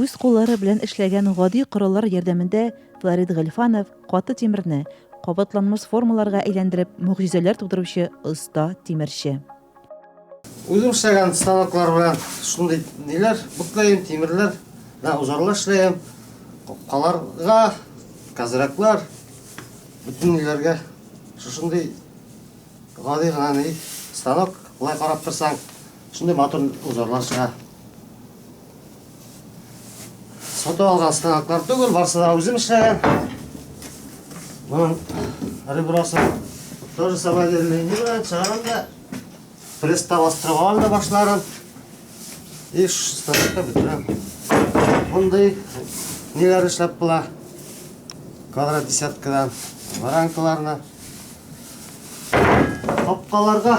Үз куллары белән эшләгән гади кораллар ярдәмендә Флорид Гыйльфанов каты тимерне кабатланмас формаларга әйләндереп мөгъҗизәләр тудыручы оста тимерче. Үзем эшләгән станоклар белән шундый ниләр буклайым, тимерләр, узарлар эшләйм, капкаларга, казраклар, бүтән ниләргә шундый гади гына станок, булай карап торсаң, шундый матур узарлар чыга. Сатып алган станоклар түгел, барсы да үзем эшләгән. Буның ребросы тоже самодельный белән чыгарам да пресста бастырган да башларын. И станокта бетерәм. Мондый ниләр эшләп була. Квадрат десяткадан варанкаларына. Капкаларга,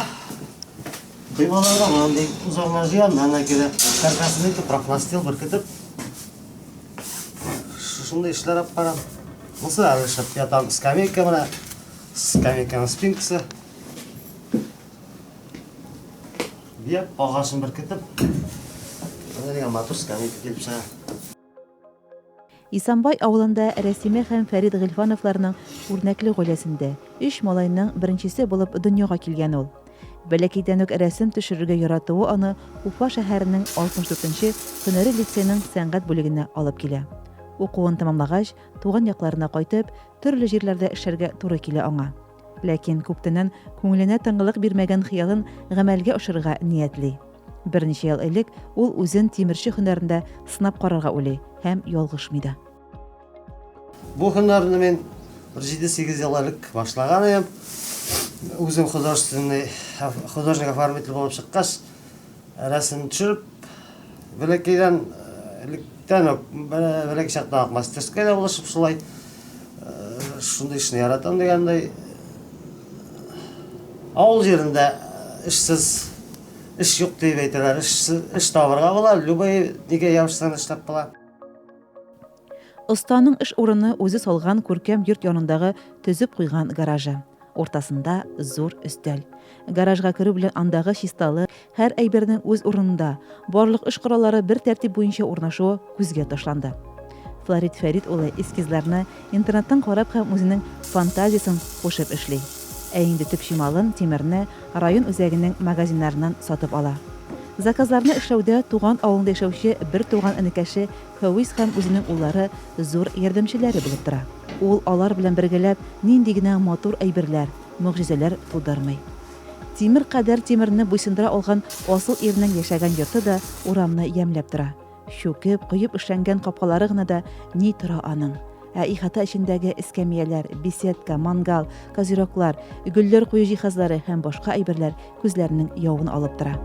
кыймаларга мондый узарлар җыям, аны кире каркасын профнастил беркетеп. Шундай эшләр алып барам. Бусы әле эшләп ятам, скамейка менә, скамейканың спинкасы. Бия агашын беркетеп, аны матур скамейка килеп чыга. Исанбай авылында Рәсимә һәм Фәрид Гыйльфановларның үрнәкле гаиләсендә 3 малайның беренчесе булып дөньяга килгән ул. Бәләкәйдән үк рәсем төшерергә яратуы аны Уфа шәһәренең 64-нче һөнәри лицейның сәнгать бүлегенә алып килә. Укуын тәмамлагач, туган якларына кайтып, төрле җирләрдә эшләргә туры килә аңа. Ләкин күптәннән күңеленә тыңгылык бирмәгән хыялын гамәлгә ашырырга ниятли. Берничә ел элек ул үзен тимерче һөнәрендә сынап карарга уйлый һәм ялгышмый да. Бу һөнәрне мин 7-8 ел элек башлаган идем. Үзем художник оформитель булып чыккач, рәсем төшереп, бәләкәйдән бәләкәй чакта мастерскойда булышып шулай шундый эшне яратам дигәндәй. Авыл җирендә эшсез эш юк дип әйтәләр. Эш табарга була, любой нигә ябышсан эшләп була. Останың эш урыны үзе салган күркәм йорт янындагы төзеп куйган гаражы. Ортасында зур өстәл. Гаражга керү белән андагы чисталы, һәр әйбернең үз урынында, барлык эш кораллары бер тәртип буенча урнашуы күзгә ташланды. Флорид Фәрид улы эскизларны интернеттан карап һәм үзенең фантазиясын кушып эшли. Ә инде төп шималын, тимерне район үзәгенең магазиннарыннан сатып ала. Заказларны эшләүдә туган авылында яшәүче бер туган энекәше Фәвис һәм үзенең уллары зур ярдәмчеләре булып тора. Ул алар белән бергәләп нинди генә матур әйберләр, мөгъҗизәләр тудырмый. Тимер кадәр тимерне буйсындыра алган асыл ирнең яшәгән йорты да урамны ямьләп тора. Шүкеп, куеп эшләнгән капкалары гына да ни тора аның. Ә ихата эчендәге эскәмияләр, беседка, мангал, козырьклар, гөлләр кую җиһазлары һәм башка әйберләр күзләрнең явын алып тора.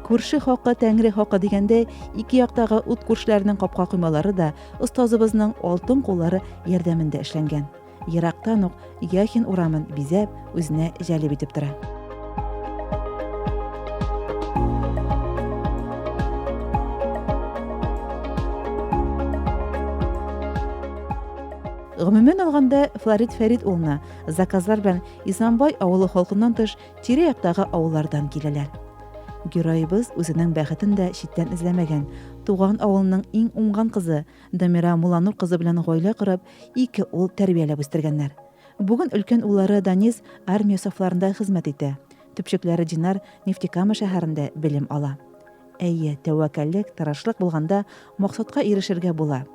Күрше хакы, тәңре хакы дигәндә, ике яктагы ут күршләренең капка куймалары да остазыбызның алтын куллары ярдәмендә эшләнгән. Ерактан ук Яхин урамын бизәп, үзенә җәлеп итеп тора. Гомумән алганда, Флорид Фәрид улына заказлар белән Исанбай авылы халкыннан тыш тирә-яктагы авыллардан киләләр. Героебыз үзенең бәхетен дә читтән эзләмәгән. Туган авылның иң уңган кызы Дамира Муланур кызы белән гаилә корып, 2 ул тәрбияләп үстергәннәр. Бүген өлкән уллары Данис армия сафларында хезмәт итә. Төпчекләре Динар Нефтекама шәһәрендә белем ала. Әйе, тәвәккәллек, тырышлык булганда максатка ирешергә була.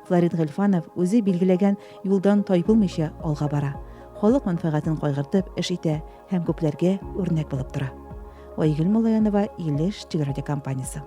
Флорид Гыйльфанов үзе билгеләгән юлдан тайпылмыйча алга бара. Халык мәнфәгатен кайгыртып эш итә һәм күпләргә үрнәк булып тора. Айгөл Малаянова, Илеш телерадиокомпаниясе.